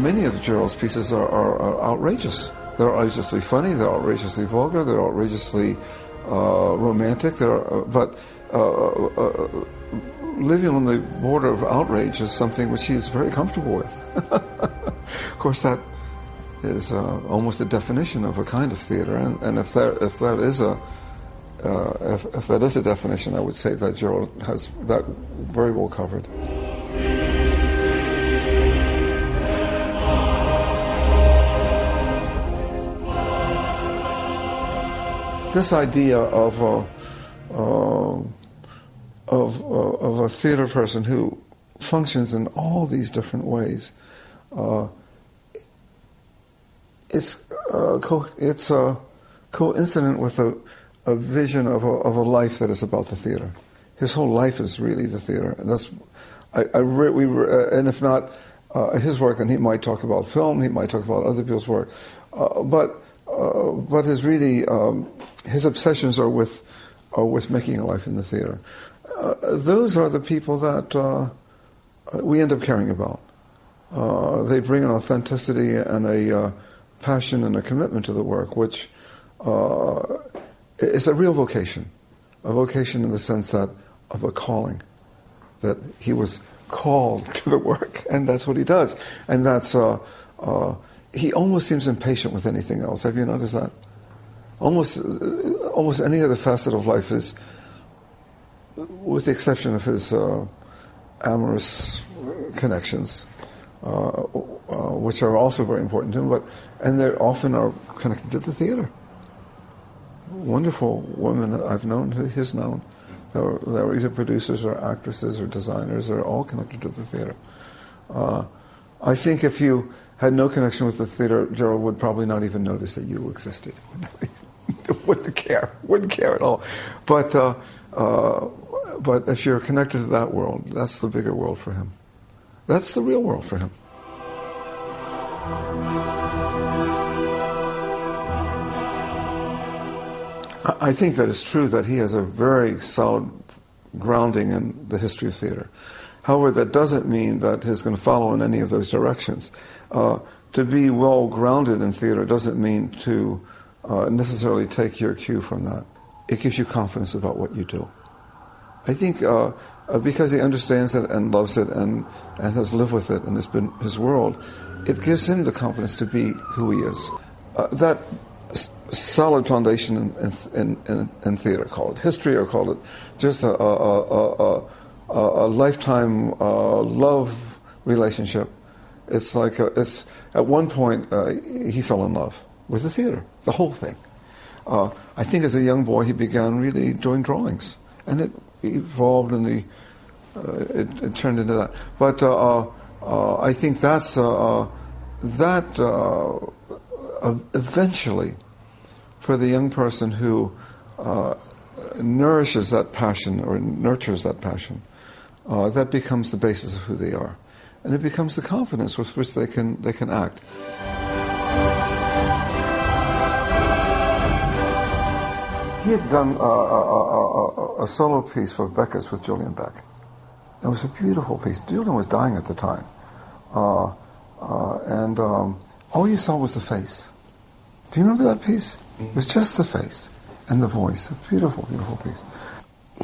many of Gerald's pieces are outrageous. They're outrageously funny, they're outrageously vulgar, they're outrageously romantic, but living on the border of outrage is something which he is very comfortable with. Of course, that is almost a definition of a kind of theater, and if that is a definition, I would say that Gerald has that very well covered. This idea of a theater person who functions in all these different ways, it's coincident with a vision of a life that is about the theater. His whole life is really the theater, and that's and if not his work, then he might talk about film, he might talk about other people's work, but his really his obsessions are with making a life in the theater. Those are the people that we end up caring about. They bring an authenticity and a passion and a commitment to the work, which is a real vocation. A vocation in the sense that of a calling, that he was called to the work, and that's what he does. And that's he almost seems impatient with anything else. Have you noticed that? Almost any other facet of life is, with the exception of his amorous connections, which are also very important to him, and they often are connected to the theater. Wonderful women I've known, he's known, they were either producers or actresses or designers, they're all connected to the theater. I think if you had no connection with the theater, Gerald would probably not even notice that you existed. Wouldn't care at all. But if you're connected to that world, that's the bigger world for him. That's the real world for him. I think that it's true that he has a very solid grounding in the history of theater. However, that doesn't mean that he's going to follow in any of those directions. To be well grounded in theater doesn't mean to necessarily take your cue from that. It gives you confidence about what you do. I think because he understands it and loves it and has lived with it and has been his world, it gives him the confidence to be who he is. That solid foundation in theater, call it history or call it just a lifetime love relationship. It's like it's at one point he fell in love with the theater, the whole thing. I think as a young boy he began really doing drawings, and it evolved and it turned into that. But I think that's eventually, for the young person who nourishes that passion or nurtures that passion, that becomes the basis of who they are, and it becomes the confidence with which they can act. He had done a solo piece for Beckett's with Julian Beck. It was a beautiful piece. Julian was dying at the time, and all you saw was the face. Do you remember that piece? It was just the face and the voice. A beautiful, beautiful piece.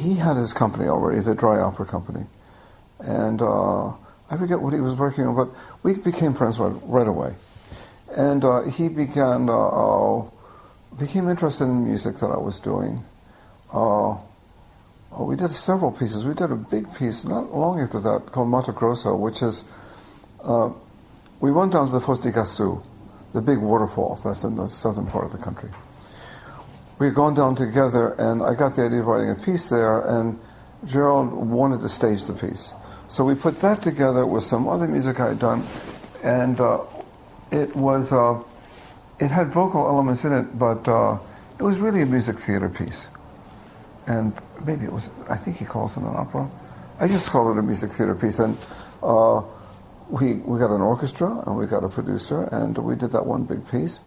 He had his company already, the Dry Opera Company, and I forget what he was working on, but we became friends right away. And he became interested in music that I was doing. We did several pieces. We did a big piece not long after that called Mato Grosso, which is, we went down to the Foz de Iguaçu, the big waterfall that's in the southern part of the country. We had gone down together, and I got the idea of writing a piece there, and Gerald wanted to stage the piece. So we put that together with some other music I had done, and it had vocal elements in it, but it was really a music theater piece. And maybe it was, I think he calls it an opera. I just call it a music theater piece. And we got an orchestra, and we got a producer, and we did that one big piece.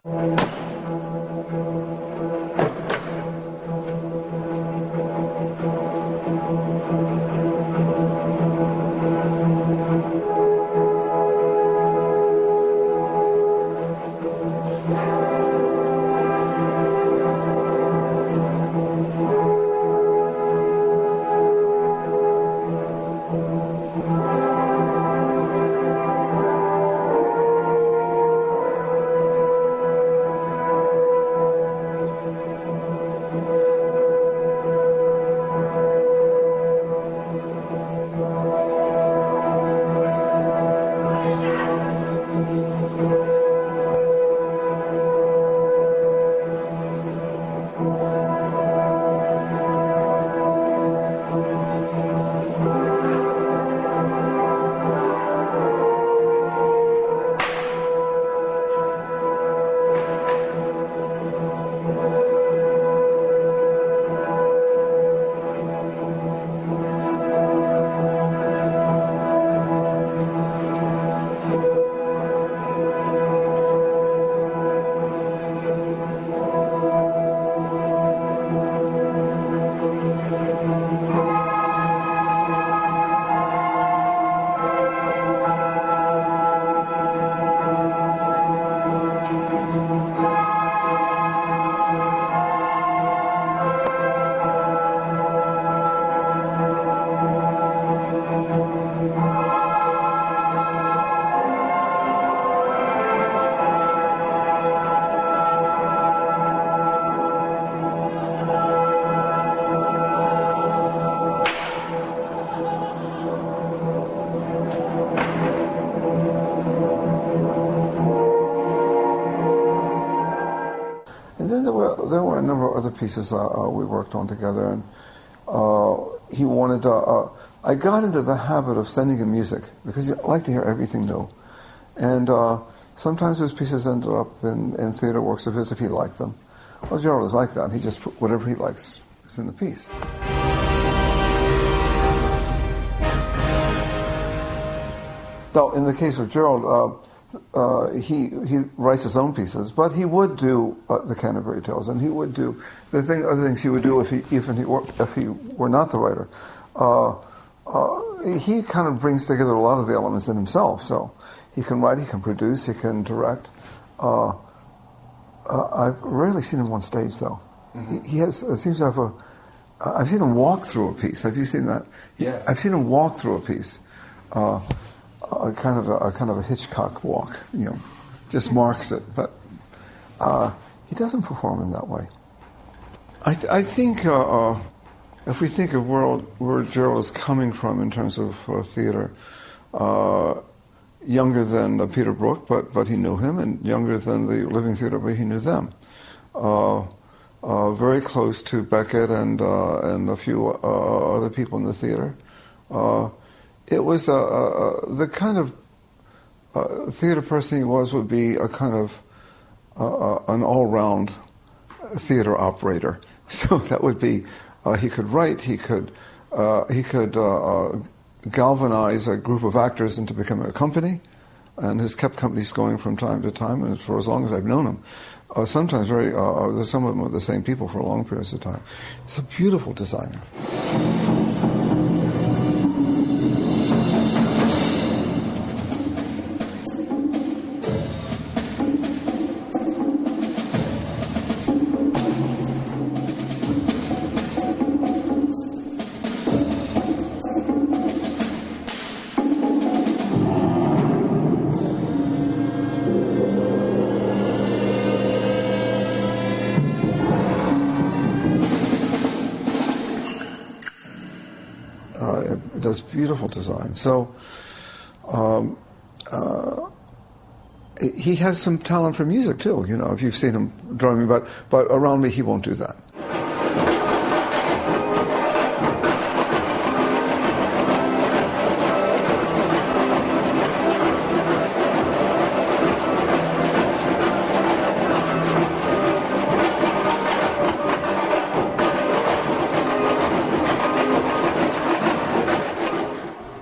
number of other pieces we worked on together, and he wanted. I got into the habit of sending him music because he liked to hear everything new, and sometimes those pieces ended up in theater works of his if he liked them. Well, Gerald is like that. He just put whatever he likes is in the piece. Now, in the case of Gerald, he writes his own pieces, but he would do the Canterbury Tales, and he would do other things he would do if he were not the writer. He kind of brings together a lot of the elements in himself. So he can write, he can produce, he can direct. I've rarely seen him on stage, though. Mm-hmm. He seems to have I've seen him walk through a piece. Have you seen that? Yes. I've seen him walk through a piece. A kind of a Hitchcock walk, just marks it. But he doesn't perform in that way. I think if we think of where Gerald is coming from in terms of theater, younger than Peter Brook, but he knew him, and younger than the Living Theatre, but he knew them. Very close to Beckett and a few other people in the theater. It was the kind of theater person he was would be a kind of an all-round theater operator. So that would be he could write, he could galvanize a group of actors into becoming a company, and has kept companies going from time to time, and for as long as I've known him. Sometimes there's some of them are the same people for long periods of time. He's a beautiful designer. Does beautiful design. So he has some talent for music too. If you've seen him drawing me, but around me he won't do that.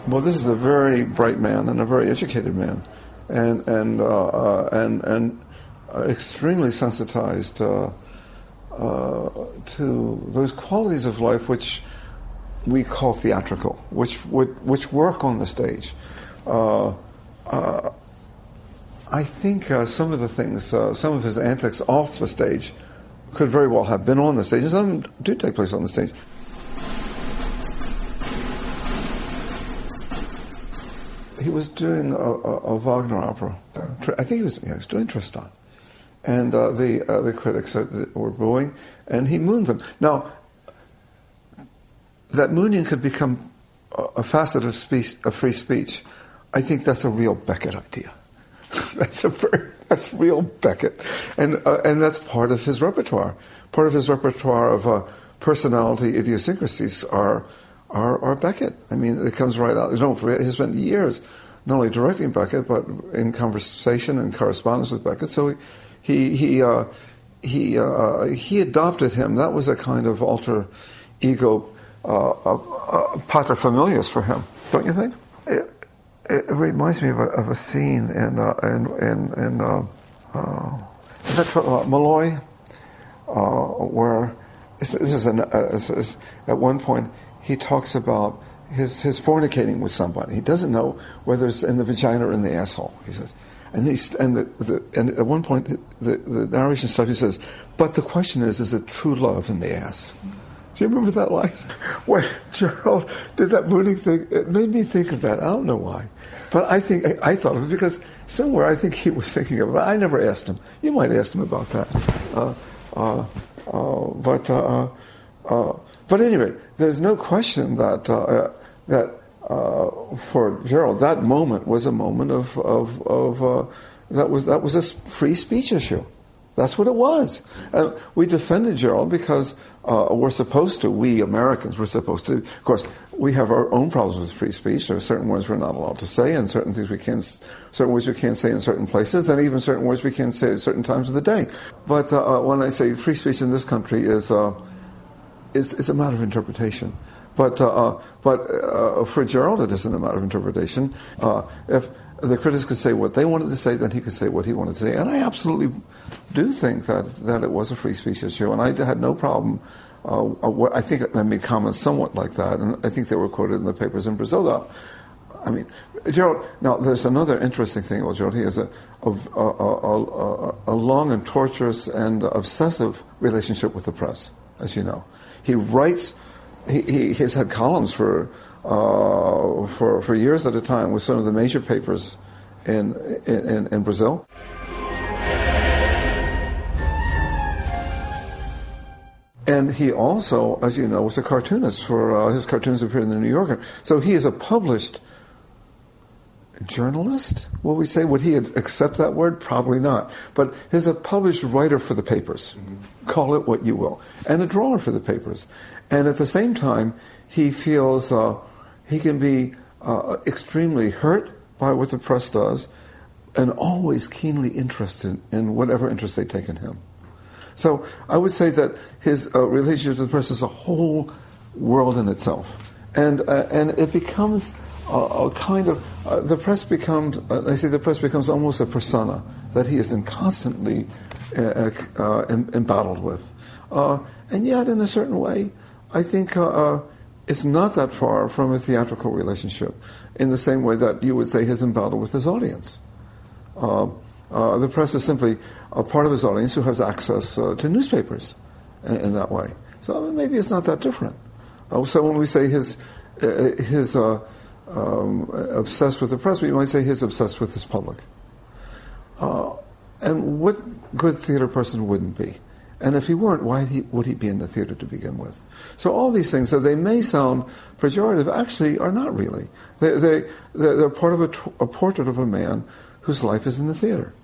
Well, this is a very bright man and a very educated man, and extremely sensitized to those qualities of life which we call theatrical, which work on the stage. I think some of the things, some of his antics off the stage, could very well have been on the stage, and some do take place on the stage. He was doing a Wagner opera. I think he was doing Tristan. And the critics were booing, and he mooned them. Now, that mooning could become a facet of free speech. I think that's a real Beckett idea. That's real Beckett. And that's part of his repertoire. Part of his repertoire of personality idiosyncrasies are Beckett. I mean, it comes right out. He spent years not only directing Beckett, but in conversation and correspondence with Beckett. So he adopted him. That was a kind of alter ego paterfamilias for him, don't you think? It reminds me of a scene in Malloy, where at one point he talks about his fornicating with somebody. He doesn't know whether it's in the vagina or in the asshole, he says. And at one point the narration starts, he says, but the question is it true love in the ass? Do you remember that line? When Gerald did that mooning thing, it made me think of that. I don't know why. But I thought of it because somewhere I think he was thinking of it. I never asked him. You might ask him about that. But anyway, there's no question that for Gerald, that moment was a moment of that was a free speech issue. That's what it was. We defended Gerald because we're supposed to, we Americans, we're supposed to, of course, we have our own problems with free speech. There are certain words we're not allowed to say, and certain things certain words we can't say in certain places, and even certain words we can't say at certain times of the day. But when I say free speech in this country is a matter of interpretation. But for Gerald, it isn't a matter of interpretation. If the critics could say what they wanted to say, then he could say what he wanted to say. And I absolutely do think that it was a free speech issue, and I had no problem. I think I made comments somewhat like that, and I think they were quoted in the papers in Brazil. Though, I mean, Gerald. Now, there's another interesting thing about Gerald. He has a long and torturous and obsessive relationship with the press, as you know. He writes. He's had columns for years at a time with some of the major papers in Brazil. And he also, as you know, was a cartoonist for his cartoons appeared in the New Yorker. So he is a published journalist, will we say? Would he accept that word? Probably not. But he's a published writer for the papers. Mm-hmm. Call it what you will. And a drawer for the papers. And at the same time, he feels he can be extremely hurt by what the press does and always keenly interested in whatever interest they take in him. So I would say that his relationship to the press is a whole world in itself. And it becomes a kind of, the press becomes almost a persona that he is constantly embattled with. And yet, in a certain way, I think it's not that far from a theatrical relationship, in the same way that you would say he's embattled with his audience. The press is simply a part of his audience who has access to newspapers in that way. So maybe it's not that different. So when we say his obsessed with the press, we might say he's obsessed with his public. And what good theater person wouldn't be? And if he weren't, why would he be in the theater to begin with? So all these things, so they may sound pejorative, actually are not really. They're part of a portrait of a man whose life is in the theater.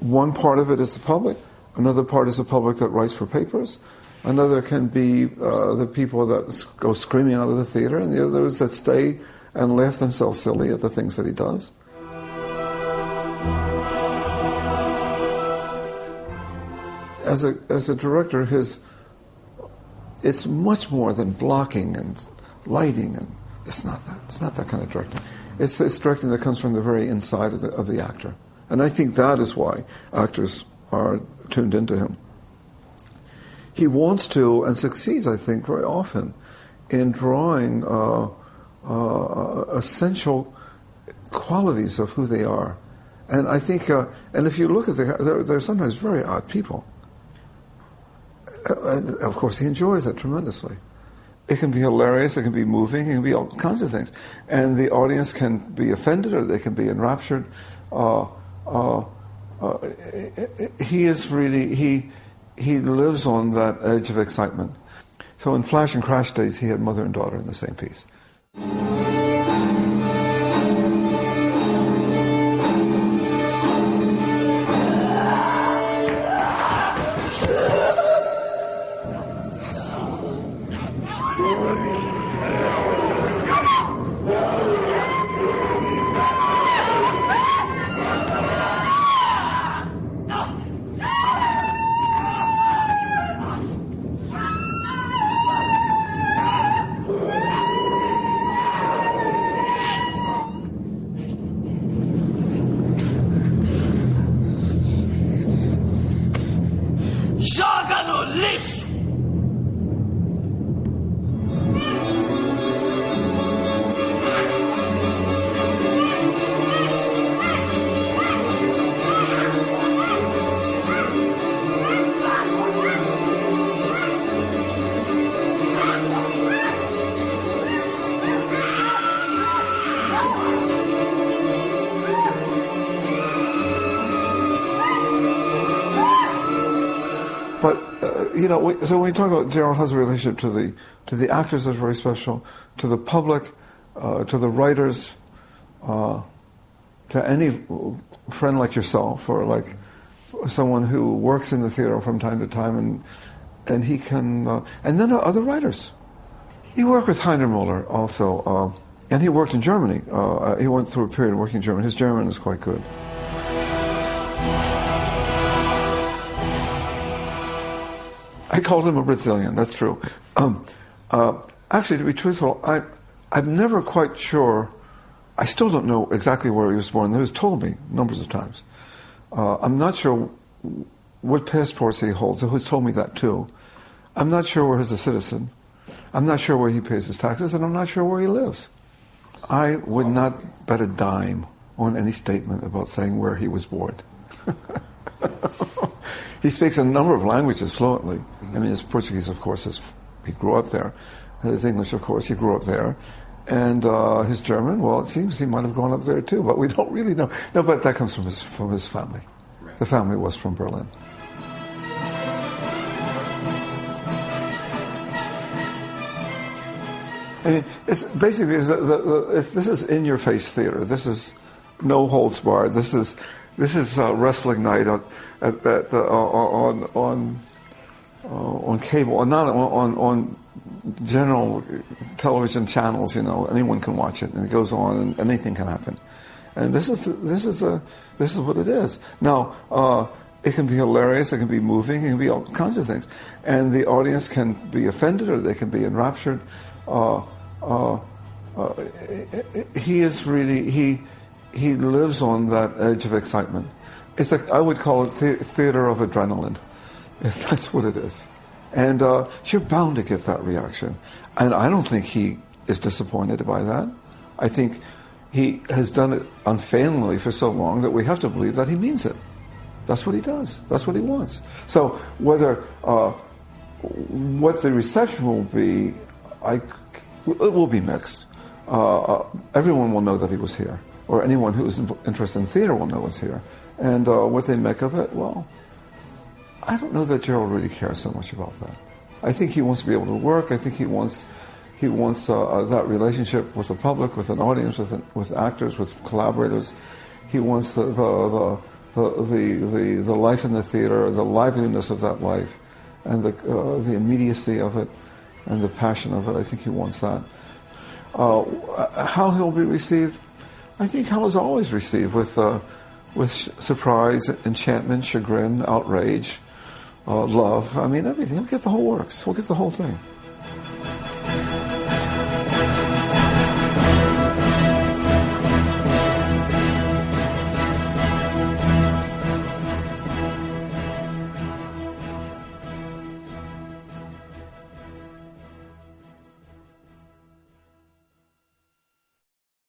One part of it is the public. Another part is the public that writes for papers. Another can be the people that go screaming out of the theater, and the others that stay and laugh themselves silly at the things that he does. As a director, it's much more than blocking and lighting, and it's not that. It's not that kind of directing. It's directing that comes from the very inside of the actor, and I think that is why actors are tuned into him. He wants to, and succeeds, I think, very often in drawing essential qualities of who they are, and I think, and if you look at they're sometimes very odd people. Of course, he enjoys it tremendously. It can be hilarious, it can be moving, it can be all kinds of things. And the audience can be offended or they can be enraptured. He is really, he lives on that edge of excitement. So in Flash and Crash days, he had mother and daughter in the same piece. So when we talk about Gerald has a relationship to the actors that's very special, to the public, to the writers, to any friend like yourself or like someone who works in the theater from time to time, and he can, and then other writers. He worked with Heiner Müller also, and he worked in Germany. He went through a period of working in Germany. His German is quite good. I called him a Brazilian, that's true. Actually, to be truthful, I'm never quite sure. I still don't know exactly where he was born. He was told me numbers of times. I'm not sure what passports he holds. He has told me that too. I'm not sure where he's a citizen. I'm not sure where he pays his taxes, and I'm not sure where he lives. I would not bet a dime on any statement about saying where he was born. He speaks a number of languages fluently. I mean, his Portuguese, of course, he grew up there. His English, of course, he grew up there. And his German, well, it seems he might have grown up there too, but we don't really know. No, but that comes from his family. Right. The family was from Berlin. I mean, it's basically this is in-your-face theater. This is no holds barred. This is wrestling night on cable, not on general television channels. You know, anyone can watch it, and it goes on, and anything can happen. And this is what it is. Now, it can be hilarious, it can be moving, it can be all kinds of things, and the audience can be offended or they can be enraptured. He is really he lives on that edge of excitement. It's like, I would call it theater of adrenaline, if that's what it is. And you're bound to get that reaction. And I don't think he is disappointed by that. I think he has done it unfailingly for so long that we have to believe that he means it. That's what he does. That's what he wants. So whether what the reception will be, it will be mixed. Everyone will know that he was here, or anyone who is interested in theater will know it's here. And what they make of it, well, I don't know that Gerald really cares so much about that. I think he wants to be able to work. I think he wants that relationship with the public, with an audience, with actors, with collaborators. He wants the life in the theater, the liveliness of that life, and the immediacy of it, and the passion of it. I think he wants that. How he'll be received, I think how he's always received, with surprise, enchantment, chagrin, outrage, love. I mean, everything. He'll get the whole works. He'll get the whole thing.